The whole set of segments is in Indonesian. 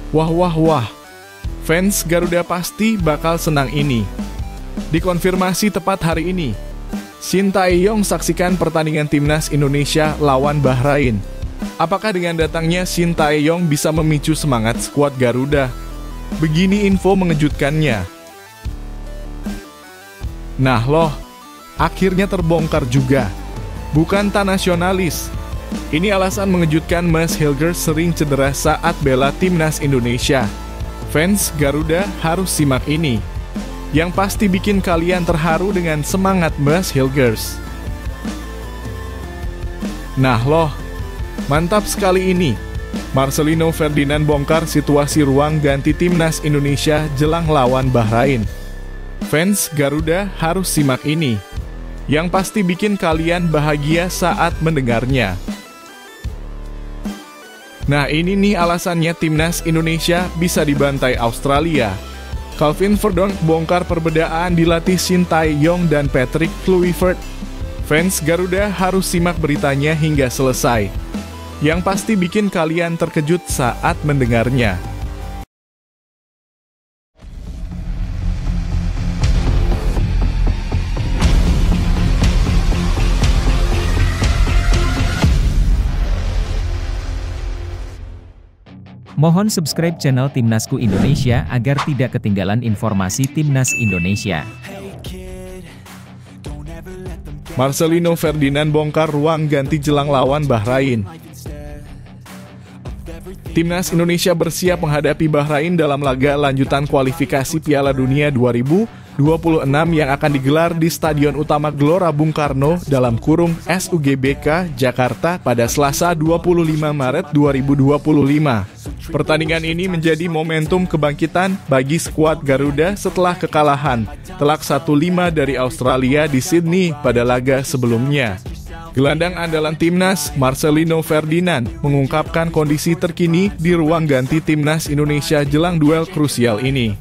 Wah wah wah, fans Garuda pasti bakal senang ini. Dikonfirmasi tepat hari ini, Shin Tae-yong saksikan pertandingan Timnas Indonesia lawan Bahrain. Apakah dengan datangnya Shin Tae-yong bisa memicu semangat skuad Garuda? Begini info mengejutkannya. Nah loh, akhirnya terbongkar juga. Bukan tak nasionalis. Ini alasan mengejutkan Mas Hilger sering cedera saat bela Timnas Indonesia. Fans Garuda harus simak ini. Yang pasti bikin kalian terharu dengan semangat Mas Hilgers. Nah loh, mantap sekali ini. Marcelino Ferdinand bongkar situasi ruang ganti Timnas Indonesia jelang lawan Bahrain. Fans Garuda harus simak ini. Yang pasti bikin kalian bahagia saat mendengarnya. Nah ini nih alasannya Timnas Indonesia bisa dibantai Australia. Calvin Verdonk bongkar perbedaan dilatih Shin Tae-yong dan Patrick Kluivert. Fans Garuda harus simak beritanya hingga selesai. Yang pasti bikin kalian terkejut saat mendengarnya. Mohon subscribe channel Timnasku Indonesia agar tidak ketinggalan informasi Timnas Indonesia. Marcelino Ferdinand bongkar ruang ganti jelang lawan Bahrain. Timnas Indonesia bersiap menghadapi Bahrain dalam laga lanjutan kualifikasi Piala Dunia 2026 yang akan digelar di Stadion Utama Gelora Bung Karno (SUGBK) Jakarta pada Selasa 25 Maret 2025. Pertandingan ini menjadi momentum kebangkitan bagi skuad Garuda setelah kekalahan telak 1-5 dari Australia di Sydney pada laga sebelumnya. Gelandang andalan Timnas, Marcelino Ferdinand, mengungkapkan kondisi terkini di ruang ganti Timnas Indonesia jelang duel krusial ini.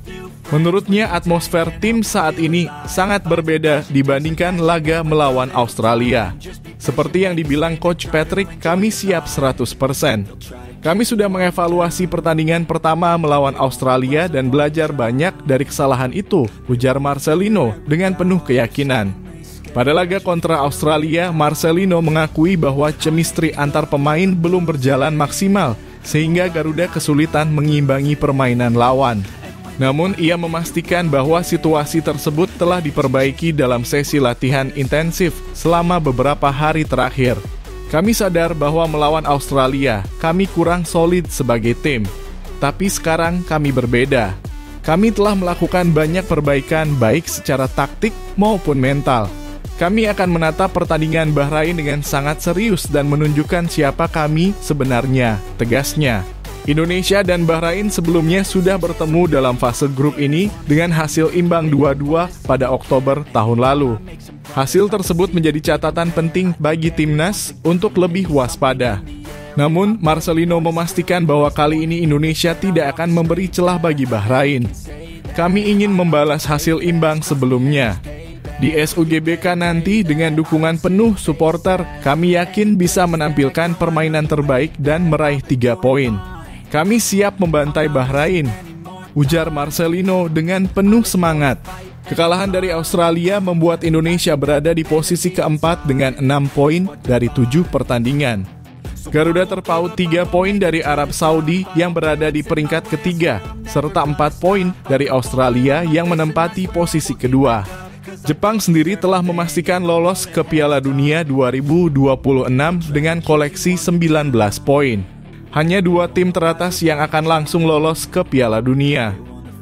Menurutnya, atmosfer tim saat ini sangat berbeda dibandingkan laga melawan Australia. Seperti yang dibilang Coach Patrick, kami siap 100%. Kami sudah mengevaluasi pertandingan pertama melawan Australia dan belajar banyak dari kesalahan itu, ujar Marcelino dengan penuh keyakinan. Pada laga kontra Australia, Marcelino mengakui bahwa chemistry antar pemain belum berjalan maksimal, sehingga Garuda kesulitan mengimbangi permainan lawan. Namun, ia memastikan bahwa situasi tersebut telah diperbaiki dalam sesi latihan intensif selama beberapa hari terakhir. Kami sadar bahwa melawan Australia, kami kurang solid sebagai tim. Tapi sekarang kami berbeda. Kami telah melakukan banyak perbaikan baik secara taktik maupun mental. Kami akan menatap pertandingan Bahrain dengan sangat serius dan menunjukkan siapa kami sebenarnya, tegasnya. Indonesia dan Bahrain sebelumnya sudah bertemu dalam fase grup ini dengan hasil imbang 2-2 pada Oktober tahun lalu. Hasil tersebut menjadi catatan penting bagi Timnas untuk lebih waspada. Namun, Marcelino memastikan bahwa kali ini Indonesia tidak akan memberi celah bagi Bahrain. Kami ingin membalas hasil imbang sebelumnya. Di SUGBK nanti dengan dukungan penuh supporter, kami yakin bisa menampilkan permainan terbaik dan meraih 3 poin. Kami siap membantai Bahrain, ujar Marcelino dengan penuh semangat. Kekalahan dari Australia membuat Indonesia berada di posisi keempat dengan 6 poin dari 7 pertandingan. Garuda terpaut 3 poin dari Arab Saudi yang berada di peringkat ketiga, serta 4 poin dari Australia yang menempati posisi kedua. Jepang sendiri telah memastikan lolos ke Piala Dunia 2026 dengan koleksi 19 poin. Hanya 2 tim teratas yang akan langsung lolos ke Piala Dunia.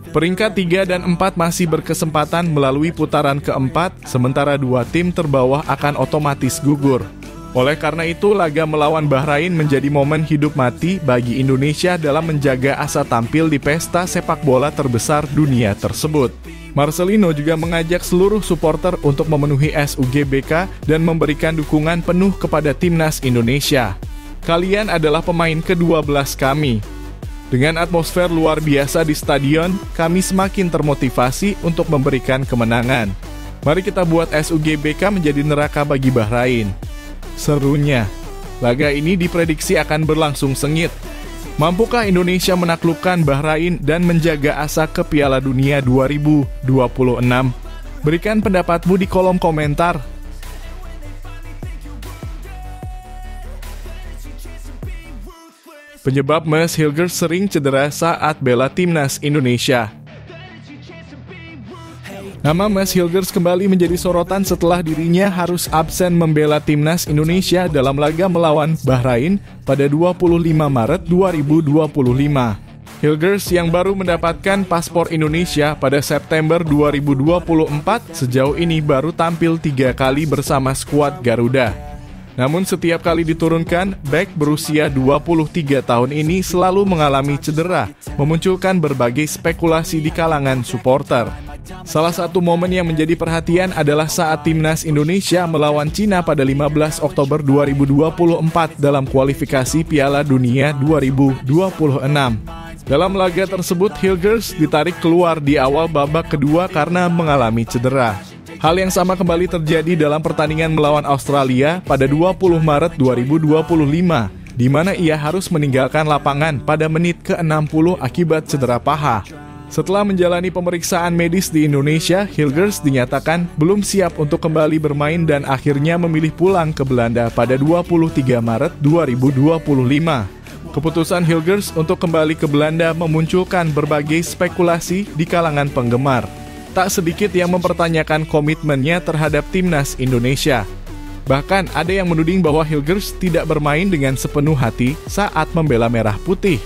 Peringkat 3 dan 4 masih berkesempatan melalui putaran keempat, sementara 2 tim terbawah akan otomatis gugur. Oleh karena itu, laga melawan Bahrain menjadi momen hidup mati bagi Indonesia dalam menjaga asa tampil di pesta sepak bola terbesar dunia tersebut. Marcelino juga mengajak seluruh supporter untuk memenuhi SUGBK dan memberikan dukungan penuh kepada Timnas Indonesia. Kalian adalah pemain ke-12 kami. Dengan atmosfer luar biasa di stadion, kami semakin termotivasi untuk memberikan kemenangan. Mari kita buat SUGBK menjadi neraka bagi Bahrain. Serunya, laga ini diprediksi akan berlangsung sengit. Mampukah Indonesia menaklukkan Bahrain dan menjaga asa ke Piala Dunia 2026? Berikan pendapatmu di kolom komentar. Penyebab Maes Hilgers sering cedera saat bela timnas Indonesia. Nama Maes Hilgers kembali menjadi sorotan setelah dirinya harus absen membela timnas Indonesia dalam laga melawan Bahrain pada 25 Maret 2025. Hilgers yang baru mendapatkan paspor Indonesia pada September 2024 sejauh ini baru tampil 3 kali bersama skuad Garuda. Namun setiap kali diturunkan, bek berusia 23 tahun ini selalu mengalami cedera, memunculkan berbagai spekulasi di kalangan supporter. Salah satu momen yang menjadi perhatian adalah saat timnas Indonesia melawan Cina pada 15 Oktober 2024 dalam kualifikasi Piala Dunia 2026. Dalam laga tersebut, Hilgers ditarik keluar di awal babak kedua karena mengalami cedera. Hal yang sama kembali terjadi dalam pertandingan melawan Australia pada 20 Maret 2025, di mana ia harus meninggalkan lapangan pada menit ke-60 akibat cedera paha. Setelah menjalani pemeriksaan medis di Indonesia, Hilgers dinyatakan belum siap untuk kembali bermain dan akhirnya memilih pulang ke Belanda pada 23 Maret 2025. Keputusan Hilgers untuk kembali ke Belanda memunculkan berbagai spekulasi di kalangan penggemar. Tak sedikit yang mempertanyakan komitmennya terhadap timnas Indonesia. Bahkan ada yang menuding bahwa Hilgers tidak bermain dengan sepenuh hati saat membela Merah Putih.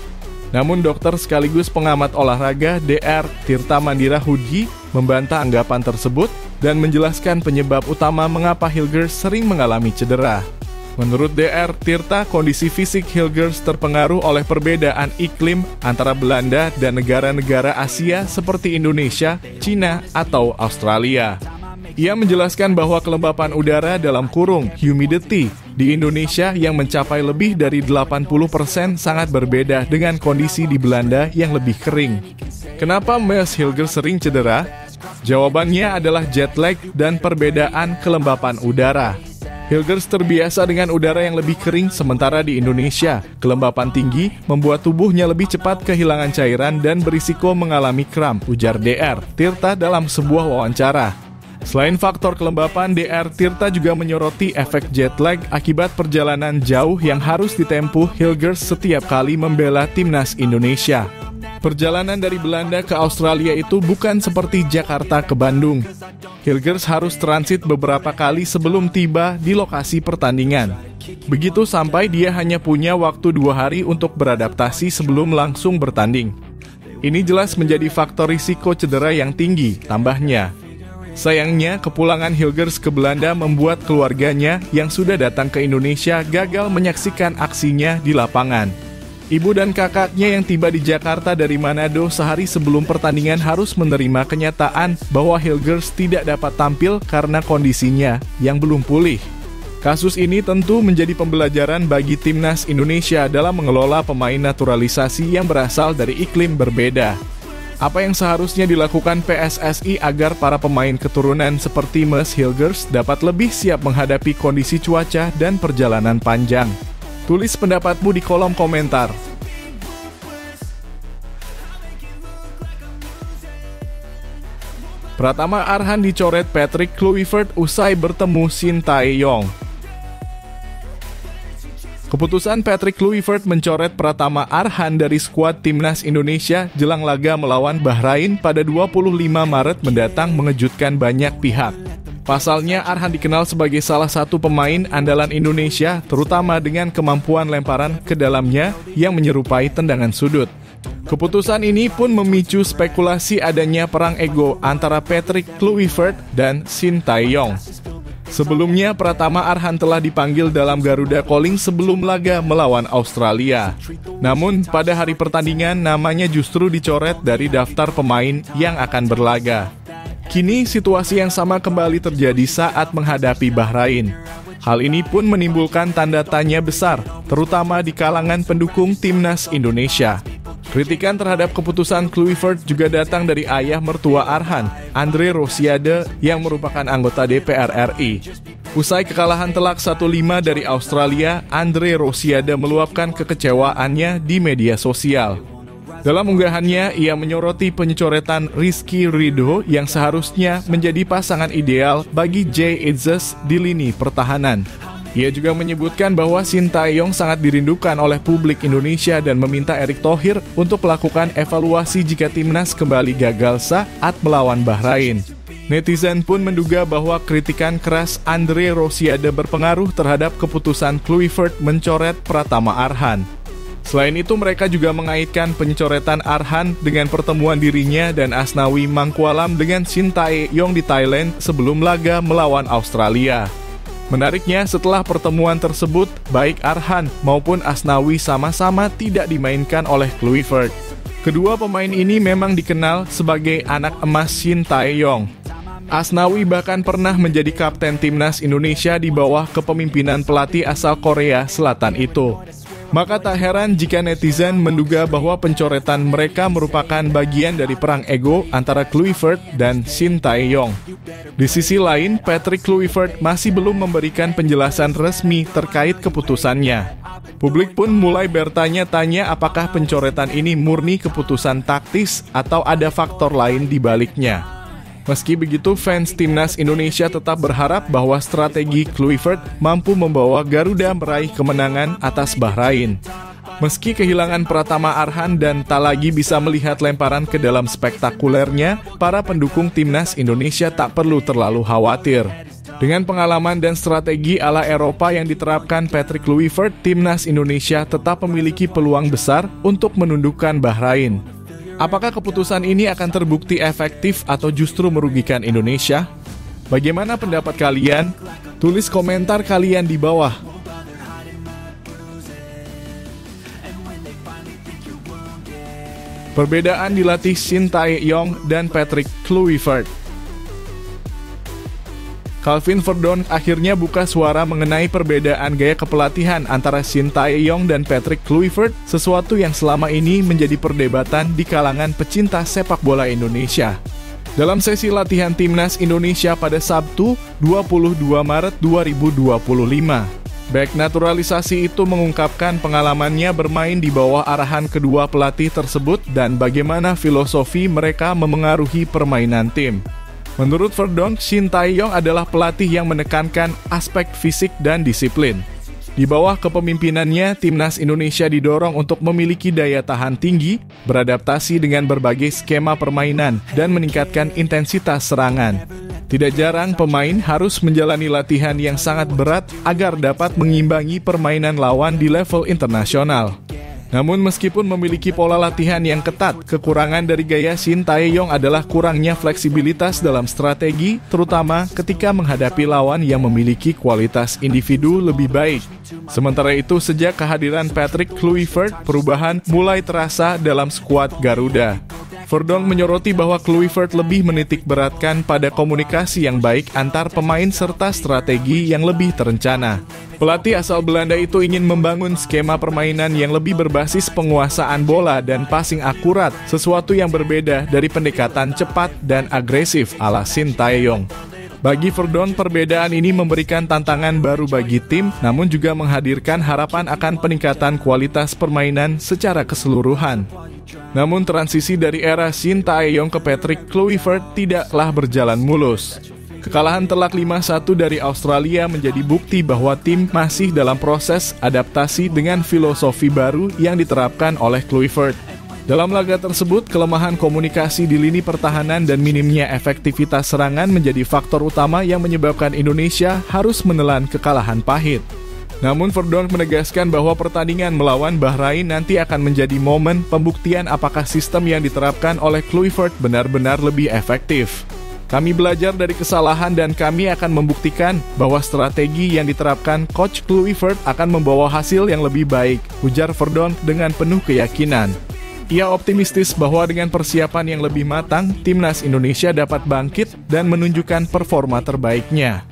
Namun dokter sekaligus pengamat olahraga Dr. Tirta Mandira Hudji membantah anggapan tersebut dan menjelaskan penyebab utama mengapa Hilgers sering mengalami cedera. Menurut Dr. Tirta, kondisi fisik Hilgers terpengaruh oleh perbedaan iklim antara Belanda dan negara-negara Asia seperti Indonesia, Cina, atau Australia. Ia menjelaskan bahwa kelembapan udara dalam kurung humidity di Indonesia yang mencapai lebih dari 80% sangat berbeda dengan kondisi di Belanda yang lebih kering. Kenapa Maes Hilgers sering cedera? Jawabannya adalah jet lag dan perbedaan kelembapan udara. Hilgers terbiasa dengan udara yang lebih kering, sementara di Indonesia, kelembapan tinggi membuat tubuhnya lebih cepat kehilangan cairan dan berisiko mengalami kram, ujar Dr. Tirta dalam sebuah wawancara. Selain faktor kelembapan, Dr. Tirta juga menyoroti efek jet lag akibat perjalanan jauh yang harus ditempuh Hilgers setiap kali membela timnas Indonesia. Perjalanan dari Belanda ke Australia itu bukan seperti Jakarta ke Bandung. Hilgers harus transit beberapa kali sebelum tiba di lokasi pertandingan. Begitu sampai dia hanya punya waktu 2 hari untuk beradaptasi sebelum langsung bertanding. Ini jelas menjadi faktor risiko cedera yang tinggi, tambahnya. Sayangnya, kepulangan Hilgers ke Belanda membuat keluarganya yang sudah datang ke Indonesia gagal menyaksikan aksinya di lapangan. Ibu dan kakaknya yang tiba di Jakarta dari Manado sehari sebelum pertandingan harus menerima kenyataan bahwa Hilgers tidak dapat tampil karena kondisinya yang belum pulih. Kasus ini tentu menjadi pembelajaran bagi timnas Indonesia dalam mengelola pemain naturalisasi yang berasal dari iklim berbeda. Apa yang seharusnya dilakukan PSSI agar para pemain keturunan seperti Maes Hilgers dapat lebih siap menghadapi kondisi cuaca dan perjalanan panjang? Tulis pendapatmu di kolom komentar. Pratama Arhan dicoret Patrick Kluivert usai bertemu Shin Tae-yong. Keputusan Patrick Kluivert mencoret Pratama Arhan dari skuad timnas Indonesia jelang laga melawan Bahrain pada 25 Maret mendatang mengejutkan banyak pihak. Pasalnya, Arhan dikenal sebagai salah satu pemain andalan Indonesia, terutama dengan kemampuan lemparan ke dalamnya yang menyerupai tendangan sudut. Keputusan ini pun memicu spekulasi adanya perang ego antara Patrick Kluivert dan Shin Tae-yong. Sebelumnya, Pratama Arhan telah dipanggil dalam Garuda Calling sebelum laga melawan Australia. Namun, pada hari pertandingan, namanya justru dicoret dari daftar pemain yang akan berlaga. Kini, situasi yang sama kembali terjadi saat menghadapi Bahrain. Hal ini pun menimbulkan tanda tanya besar, terutama di kalangan pendukung timnas Indonesia. Kritikan terhadap keputusan Kluivert juga datang dari ayah mertua Arhan, Andre Rosiade, yang merupakan anggota DPR RI. Usai kekalahan telak 1-5 dari Australia, Andre Rosiade meluapkan kekecewaannya di media sosial. Dalam unggahannya, ia menyoroti pencoretan Rizky Ridho yang seharusnya menjadi pasangan ideal bagi Jay Itzes di lini pertahanan. Ia juga menyebutkan bahwa Shin Tae-yong sangat dirindukan oleh publik Indonesia dan meminta Erick Thohir untuk melakukan evaluasi jika timnas kembali gagal saat melawan Bahrain. Netizen pun menduga bahwa kritikan keras Andre Rosiade berpengaruh terhadap keputusan Kluivert mencoret Pratama Arhan. Selain itu, mereka juga mengaitkan pencoretan Arhan dengan pertemuan dirinya dan Asnawi Mangkualam dengan Shin Tae-yong di Thailand sebelum laga melawan Australia. Menariknya, setelah pertemuan tersebut, baik Arhan maupun Asnawi sama-sama tidak dimainkan oleh Kluivert. Kedua pemain ini memang dikenal sebagai anak emas Shin Tae-yong. Asnawi bahkan pernah menjadi kapten timnas Indonesia di bawah kepemimpinan pelatih asal Korea Selatan itu. Maka tak heran jika netizen menduga bahwa pencoretan mereka merupakan bagian dari perang ego antara Kluivert dan Shin Tae-yong. Di sisi lain, Patrick Kluivert masih belum memberikan penjelasan resmi terkait keputusannya. Publik pun mulai bertanya-tanya apakah pencoretan ini murni keputusan taktis atau ada faktor lain di baliknya. Meski begitu, fans timnas Indonesia tetap berharap bahwa strategi Kluivert mampu membawa Garuda meraih kemenangan atas Bahrain. Meski kehilangan Pratama Arhan dan tak lagi bisa melihat lemparan ke dalam spektakulernya, para pendukung timnas Indonesia tak perlu terlalu khawatir. Dengan pengalaman dan strategi ala Eropa yang diterapkan Patrick Kluivert, timnas Indonesia tetap memiliki peluang besar untuk menundukkan Bahrain. Apakah keputusan ini akan terbukti efektif atau justru merugikan Indonesia? Bagaimana pendapat kalian? Tulis komentar kalian di bawah. Perbedaan dilatih Shin Tae-yong dan Patrick Kluivert. Calvin Verdonk akhirnya buka suara mengenai perbedaan gaya kepelatihan antara Shin Tae-yong dan Patrick Kluivert, sesuatu yang selama ini menjadi perdebatan di kalangan pecinta sepak bola Indonesia. Dalam sesi latihan timnas Indonesia pada Sabtu, 22 Maret 2025, bek naturalisasi itu mengungkapkan pengalamannya bermain di bawah arahan kedua pelatih tersebut dan bagaimana filosofi mereka memengaruhi permainan tim. Menurut Verdonk, Shin Tae-yong adalah pelatih yang menekankan aspek fisik dan disiplin. Di bawah kepemimpinannya, timnas Indonesia didorong untuk memiliki daya tahan tinggi, beradaptasi dengan berbagai skema permainan, dan meningkatkan intensitas serangan. Tidak jarang pemain harus menjalani latihan yang sangat berat agar dapat mengimbangi permainan lawan di level internasional. Namun meskipun memiliki pola latihan yang ketat, kekurangan dari gaya Shin Tae-yong adalah kurangnya fleksibilitas dalam strategi, terutama ketika menghadapi lawan yang memiliki kualitas individu lebih baik. Sementara itu, sejak kehadiran Patrick Kluivert, perubahan mulai terasa dalam skuad Garuda. Verdonk menyoroti bahwa Kluivert lebih menitik beratkan pada komunikasi yang baik antar pemain serta strategi yang lebih terencana. Pelatih asal Belanda itu ingin membangun skema permainan yang lebih berbasis penguasaan bola dan passing akurat, sesuatu yang berbeda dari pendekatan cepat dan agresif ala Shin Tae-yong. Bagi Verdonk, perbedaan ini memberikan tantangan baru bagi tim, namun juga menghadirkan harapan akan peningkatan kualitas permainan secara keseluruhan. Namun transisi dari era Shin Tae-yong ke Patrick Kluivert tidaklah berjalan mulus. Kekalahan telak 5-1 dari Australia menjadi bukti bahwa tim masih dalam proses adaptasi dengan filosofi baru yang diterapkan oleh Kluivert. Dalam laga tersebut, kelemahan komunikasi di lini pertahanan dan minimnya efektivitas serangan menjadi faktor utama yang menyebabkan Indonesia harus menelan kekalahan pahit. Namun Verdonk menegaskan bahwa pertandingan melawan Bahrain nanti akan menjadi momen pembuktian apakah sistem yang diterapkan oleh Kluivert benar-benar lebih efektif. Kami belajar dari kesalahan dan kami akan membuktikan bahwa strategi yang diterapkan Coach Kluivert akan membawa hasil yang lebih baik, ujar Verdonk dengan penuh keyakinan. Ia optimistis bahwa dengan persiapan yang lebih matang, timnas Indonesia dapat bangkit dan menunjukkan performa terbaiknya.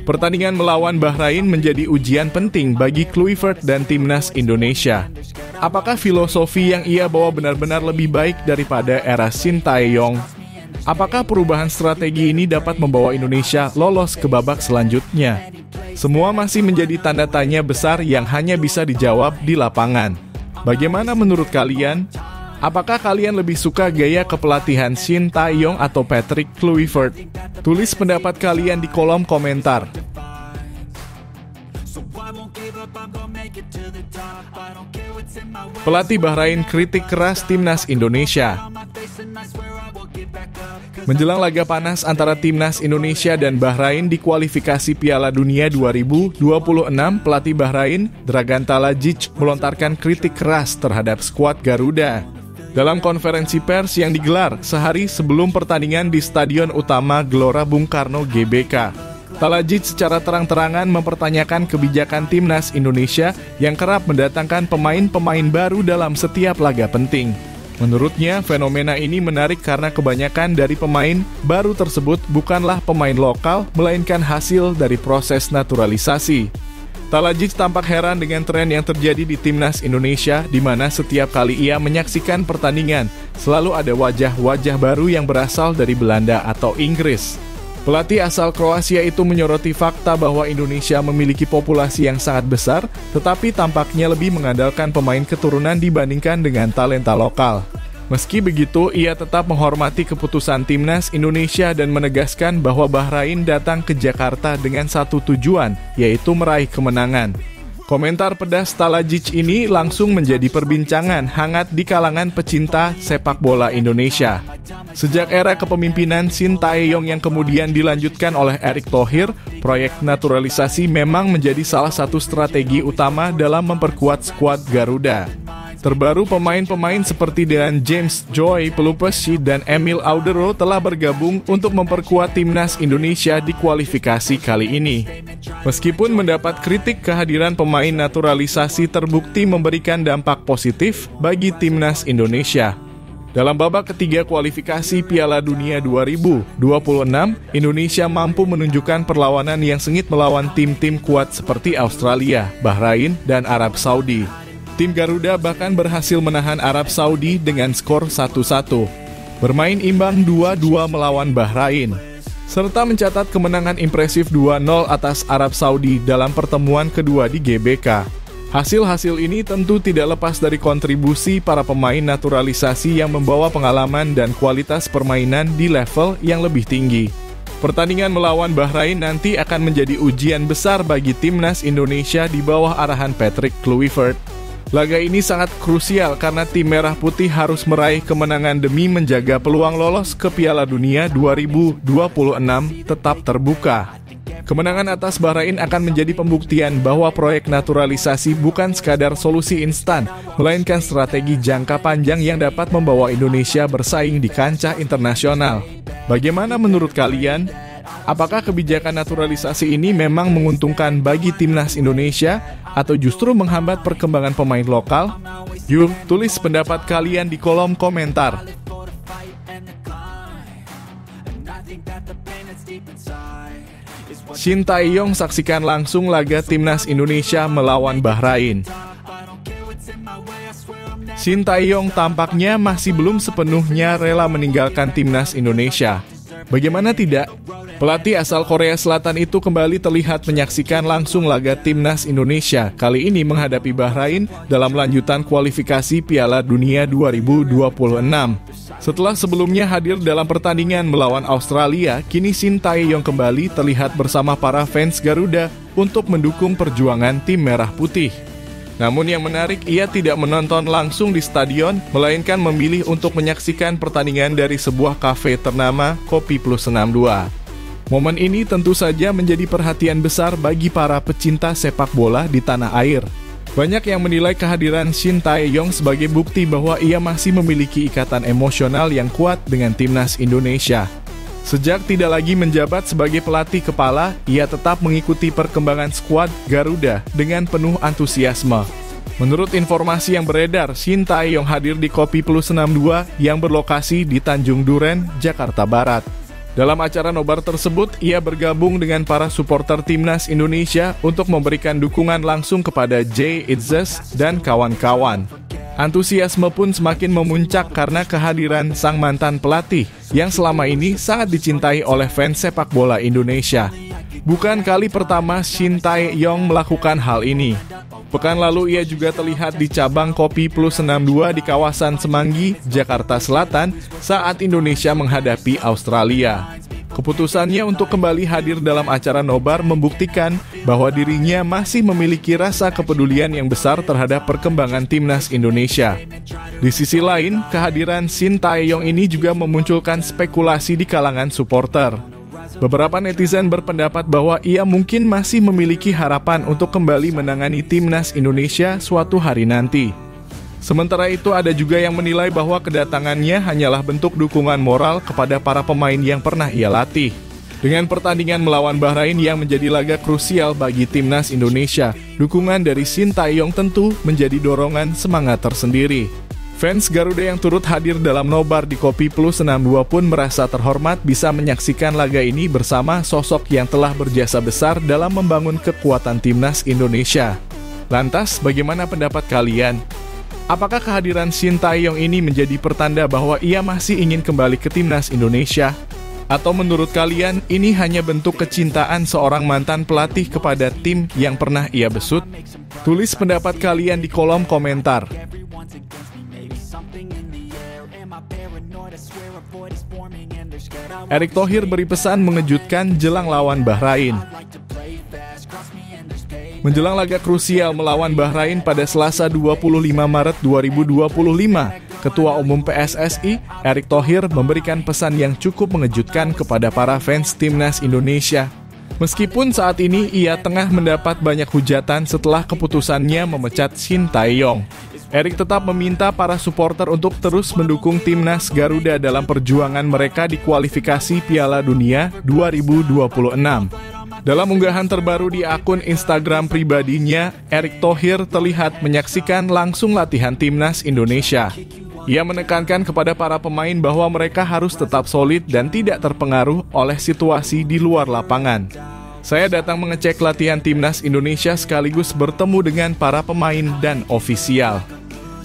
Pertandingan melawan Bahrain menjadi ujian penting bagi Kluivert dan timnas Indonesia. Apakah filosofi yang ia bawa benar-benar lebih baik daripada era Shin Tae-yong? Apakah perubahan strategi ini dapat membawa Indonesia lolos ke babak selanjutnya? Semua masih menjadi tanda tanya besar yang hanya bisa dijawab di lapangan. Bagaimana menurut kalian? Apakah kalian lebih suka gaya kepelatihan Shin Tae-yong atau Patrick Kluivert? Tulis pendapat kalian di kolom komentar. Pelatih Bahrain kritik keras timnas Indonesia. Menjelang laga panas antara timnas Indonesia dan Bahrain di kualifikasi Piala Dunia 2026, pelatih Bahrain, Dragan Talajic, melontarkan kritik keras terhadap skuad Garuda. Dalam konferensi pers yang digelar sehari sebelum pertandingan di Stadion Utama Gelora Bung Karno GBK, Talajic secara terang-terangan mempertanyakan kebijakan timnas Indonesia yang kerap mendatangkan pemain-pemain baru dalam setiap laga penting. Menurutnya, fenomena ini menarik karena kebanyakan dari pemain baru tersebut bukanlah pemain lokal, melainkan hasil dari proses naturalisasi. Talajic tampak heran dengan tren yang terjadi di timnas Indonesia, di mana setiap kali ia menyaksikan pertandingan, selalu ada wajah-wajah baru yang berasal dari Belanda atau Inggris. Pelatih asal Kroasia itu menyoroti fakta bahwa Indonesia memiliki populasi yang sangat besar, tetapi tampaknya lebih mengandalkan pemain keturunan dibandingkan dengan talenta lokal. Meski begitu, ia tetap menghormati keputusan timnas Indonesia dan menegaskan bahwa Bahrain datang ke Jakarta dengan satu tujuan, yaitu meraih kemenangan. Komentar pedas Talajic ini langsung menjadi perbincangan hangat di kalangan pecinta sepak bola Indonesia. Sejak era kepemimpinan Shin Tae-yong yang kemudian dilanjutkan oleh Erick Thohir, proyek naturalisasi memang menjadi salah satu strategi utama dalam memperkuat skuad Garuda. Terbaru pemain-pemain seperti dengan James Joy Pelupesi dan Emil Audero telah bergabung untuk memperkuat timnas Indonesia di kualifikasi kali ini. Meskipun mendapat kritik, kehadiran pemain naturalisasi terbukti memberikan dampak positif bagi timnas Indonesia. Dalam babak ketiga kualifikasi Piala Dunia 2026, Indonesia mampu menunjukkan perlawanan yang sengit melawan tim-tim kuat seperti Australia, Bahrain, dan Arab Saudi. Tim Garuda bahkan berhasil menahan Arab Saudi dengan skor 1-1, bermain imbang 2-2 melawan Bahrain, serta mencatat kemenangan impresif 2-0 atas Arab Saudi dalam pertemuan kedua di GBK. Hasil-hasil ini tentu tidak lepas dari kontribusi para pemain naturalisasi yang membawa pengalaman dan kualitas permainan di level yang lebih tinggi. Pertandingan melawan Bahrain nanti akan menjadi ujian besar bagi timnas Indonesia di bawah arahan Patrick Kluivert. Laga ini sangat krusial karena tim Merah Putih harus meraih kemenangan demi menjaga peluang lolos ke Piala Dunia 2026 tetap terbuka. Kemenangan atas Bahrain akan menjadi pembuktian bahwa proyek naturalisasi bukan sekadar solusi instan, melainkan strategi jangka panjang yang dapat membawa Indonesia bersaing di kancah internasional. Bagaimana menurut kalian? Apakah kebijakan naturalisasi ini memang menguntungkan bagi timnas Indonesia atau justru menghambat perkembangan pemain lokal? Yuk, tulis pendapat kalian di kolom komentar. Shin Tae-yong saksikan langsung laga timnas Indonesia melawan Bahrain. Shin Tae-yong tampaknya masih belum sepenuhnya rela meninggalkan timnas Indonesia. Bagaimana tidak? Pelatih asal Korea Selatan itu kembali terlihat menyaksikan langsung laga timnas Indonesia, kali ini menghadapi Bahrain dalam lanjutan kualifikasi Piala Dunia 2026. Setelah sebelumnya hadir dalam pertandingan melawan Australia, kini Shin Tae-yong kembali terlihat bersama para fans Garuda untuk mendukung perjuangan tim Merah Putih. Namun yang menarik, ia tidak menonton langsung di stadion, melainkan memilih untuk menyaksikan pertandingan dari sebuah kafe ternama Kopi Plus 62. Momen ini tentu saja menjadi perhatian besar bagi para pecinta sepak bola di tanah air. Banyak yang menilai kehadiran Shin Tae-yong sebagai bukti bahwa ia masih memiliki ikatan emosional yang kuat dengan timnas Indonesia. Sejak tidak lagi menjabat sebagai pelatih kepala, ia tetap mengikuti perkembangan skuad Garuda dengan penuh antusiasme. Menurut informasi yang beredar, Shin Tae-yong hadir di Kopi Plus 62 yang berlokasi di Tanjung Duren, Jakarta Barat. Dalam acara nobar tersebut, ia bergabung dengan para supporter timnas Indonesia untuk memberikan dukungan langsung kepada Jay Itzes dan kawan-kawan. Antusiasme pun semakin memuncak karena kehadiran sang mantan pelatih yang selama ini sangat dicintai oleh fans sepak bola Indonesia. Bukan kali pertama Shin Tae-yong melakukan hal ini. Pekan lalu ia juga terlihat di cabang Kopi Plus 62 di kawasan Semanggi, Jakarta Selatan saat Indonesia menghadapi Australia. Keputusannya untuk kembali hadir dalam acara nobar membuktikan bahwa dirinya masih memiliki rasa kepedulian yang besar terhadap perkembangan timnas Indonesia. Di sisi lain, kehadiran Shin Tae-yong ini juga memunculkan spekulasi di kalangan supporter. Beberapa netizen berpendapat bahwa ia mungkin masih memiliki harapan untuk kembali menangani timnas Indonesia suatu hari nanti. Sementara itu, ada juga yang menilai bahwa kedatangannya hanyalah bentuk dukungan moral kepada para pemain yang pernah ia latih. Dengan pertandingan melawan Bahrain yang menjadi laga krusial bagi timnas Indonesia, dukungan dari Shin Tae-yong tentu menjadi dorongan semangat tersendiri. Fans Garuda yang turut hadir dalam nobar di Kopi Plus 62 pun merasa terhormat bisa menyaksikan laga ini bersama sosok yang telah berjasa besar dalam membangun kekuatan timnas Indonesia. Lantas, bagaimana pendapat kalian? Apakah kehadiran Shin Tae-yong ini menjadi pertanda bahwa ia masih ingin kembali ke timnas Indonesia? Atau menurut kalian ini hanya bentuk kecintaan seorang mantan pelatih kepada tim yang pernah ia besut? Tulis pendapat kalian di kolom komentar. Erick Thohir beri pesan mengejutkan jelang lawan Bahrain. Menjelang laga krusial melawan Bahrain pada Selasa 25 Maret 2025, Ketua Umum PSSI, Erick Thohir memberikan pesan yang cukup mengejutkan kepada para fans timnas Indonesia. Meskipun saat ini ia tengah mendapat banyak hujatan setelah keputusannya memecat Shin Tae-yong, Erick tetap meminta para supporter untuk terus mendukung timnas Garuda dalam perjuangan mereka di kualifikasi Piala Dunia 2026. Dalam unggahan terbaru di akun Instagram pribadinya, Erick Thohir terlihat menyaksikan langsung latihan timnas Indonesia. Ia menekankan kepada para pemain bahwa mereka harus tetap solid dan tidak terpengaruh oleh situasi di luar lapangan. Saya datang mengecek latihan timnas Indonesia sekaligus bertemu dengan para pemain dan ofisial.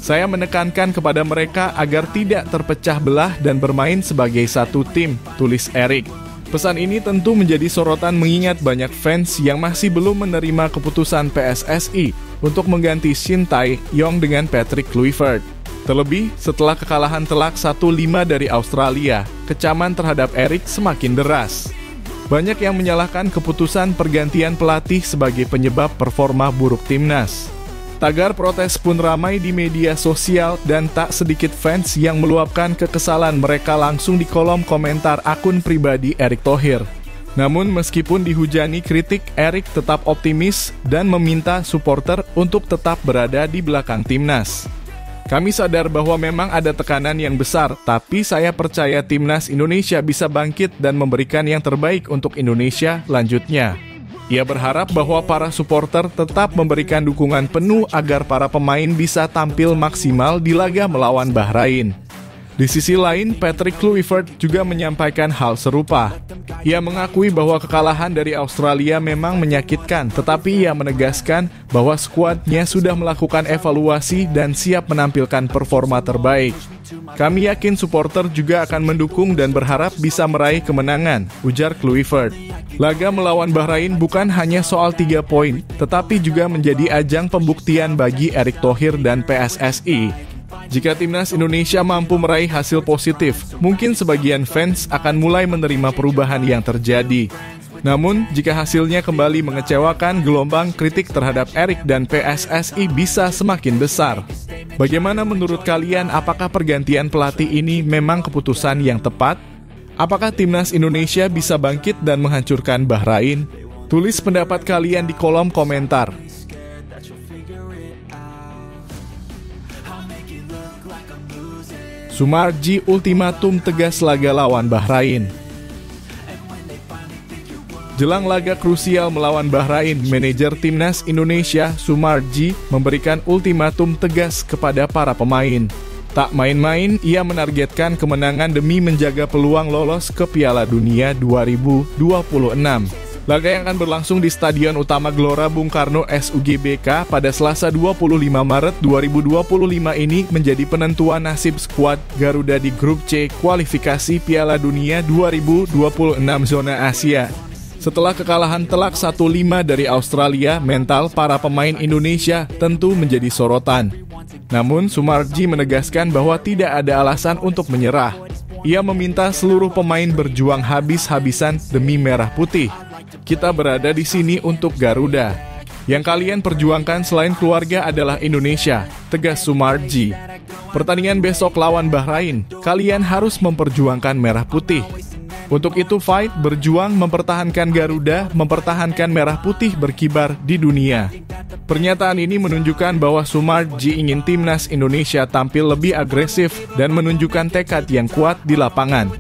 Saya menekankan kepada mereka agar tidak terpecah belah dan bermain sebagai satu tim, tulis Erick. Pesan ini tentu menjadi sorotan mengingat banyak fans yang masih belum menerima keputusan PSSI untuk mengganti Shin Tae-yong dengan Patrick Kluivert. Terlebih, setelah kekalahan telak 1-5 dari Australia, kecaman terhadap Erick semakin deras. Banyak yang menyalahkan keputusan pergantian pelatih sebagai penyebab performa buruk timnas. Tagar protes pun ramai di media sosial dan tak sedikit fans yang meluapkan kekesalan mereka langsung di kolom komentar akun pribadi Erick Thohir. Namun meskipun dihujani kritik, Erick tetap optimis dan meminta supporter untuk tetap berada di belakang timnas. Kami sadar bahwa memang ada tekanan yang besar, tapi saya percaya timnas Indonesia bisa bangkit dan memberikan yang terbaik untuk Indonesia, lanjutnya. Ia berharap bahwa para supporter tetap memberikan dukungan penuh agar para pemain bisa tampil maksimal di laga melawan Bahrain. Di sisi lain, Patrick Kluivert juga menyampaikan hal serupa. Ia mengakui bahwa kekalahan dari Australia memang menyakitkan, tetapi ia menegaskan bahwa skuadnya sudah melakukan evaluasi dan siap menampilkan performa terbaik. Kami yakin supporter juga akan mendukung dan berharap bisa meraih kemenangan, ujar Kluivert. Laga melawan Bahrain bukan hanya soal 3 poin, tetapi juga menjadi ajang pembuktian bagi Erick Thohir dan PSSI. Jika timnas Indonesia mampu meraih hasil positif, mungkin sebagian fans akan mulai menerima perubahan yang terjadi. Namun, jika hasilnya kembali mengecewakan, gelombang kritik terhadap Erick dan PSSI bisa semakin besar. Bagaimana menurut kalian, apakah pergantian pelatih ini memang keputusan yang tepat? Apakah timnas Indonesia bisa bangkit dan menghancurkan Bahrain? Tulis pendapat kalian di kolom komentar. Sumarji ultimatum tegas laga lawan Bahrain. Jelang laga krusial melawan Bahrain, manajer timnas Indonesia Sumarji memberikan ultimatum tegas kepada para pemain. Tak main-main, ia menargetkan kemenangan demi menjaga peluang lolos ke Piala Dunia 2026. Laga yang akan berlangsung di Stadion Utama Gelora Bung Karno SUGBK pada Selasa 25 Maret 2025 ini menjadi penentuan nasib skuad Garuda di Grup C kualifikasi Piala Dunia 2026 zona Asia. Setelah kekalahan telak 1-5 dari Australia, mental para pemain Indonesia tentu menjadi sorotan. Namun, Soemarji menegaskan bahwa tidak ada alasan untuk menyerah. Ia meminta seluruh pemain berjuang habis-habisan demi merah putih. Kita berada di sini untuk Garuda. Yang kalian perjuangkan selain keluarga adalah Indonesia, tegas Soemarji. Pertandingan besok lawan Bahrain, kalian harus memperjuangkan merah putih. Untuk itu fight, berjuang, mempertahankan Garuda, mempertahankan merah putih berkibar di dunia. Pernyataan ini menunjukkan bahwa Soemarji ingin timnas Indonesia tampil lebih agresif dan menunjukkan tekad yang kuat di lapangan.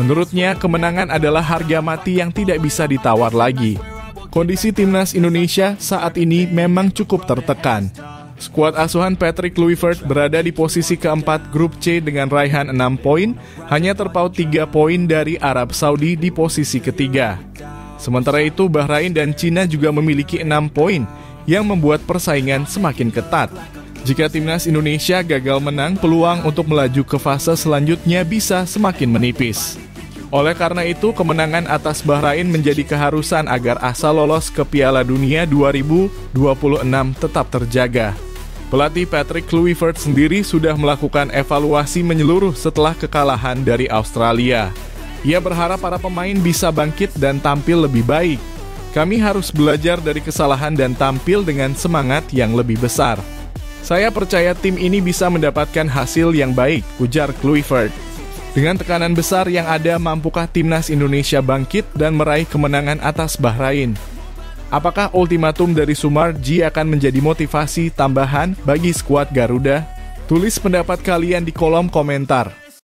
Menurutnya, kemenangan adalah harga mati yang tidak bisa ditawar lagi. Kondisi timnas Indonesia saat ini memang cukup tertekan. Skuad asuhan Patrick Kluivert berada di posisi keempat grup C dengan raihan 6 poin, hanya terpaut 3 poin dari Arab Saudi di posisi ketiga. Sementara itu, Bahrain dan Cina juga memiliki 6 poin, yang membuat persaingan semakin ketat. Jika timnas Indonesia gagal menang, peluang untuk melaju ke fase selanjutnya bisa semakin menipis. Oleh karena itu, kemenangan atas Bahrain menjadi keharusan agar asa lolos ke Piala Dunia 2026 tetap terjaga. Pelatih Patrick Kluivert sendiri sudah melakukan evaluasi menyeluruh setelah kekalahan dari Australia. Ia berharap para pemain bisa bangkit dan tampil lebih baik. Kami harus belajar dari kesalahan dan tampil dengan semangat yang lebih besar. Saya percaya tim ini bisa mendapatkan hasil yang baik, ujar Kluivert. Dengan tekanan besar yang ada, mampukah timnas Indonesia bangkit dan meraih kemenangan atas Bahrain? Apakah ultimatum dari Soemarji akan menjadi motivasi tambahan bagi skuad Garuda? Tulis pendapat kalian di kolom komentar.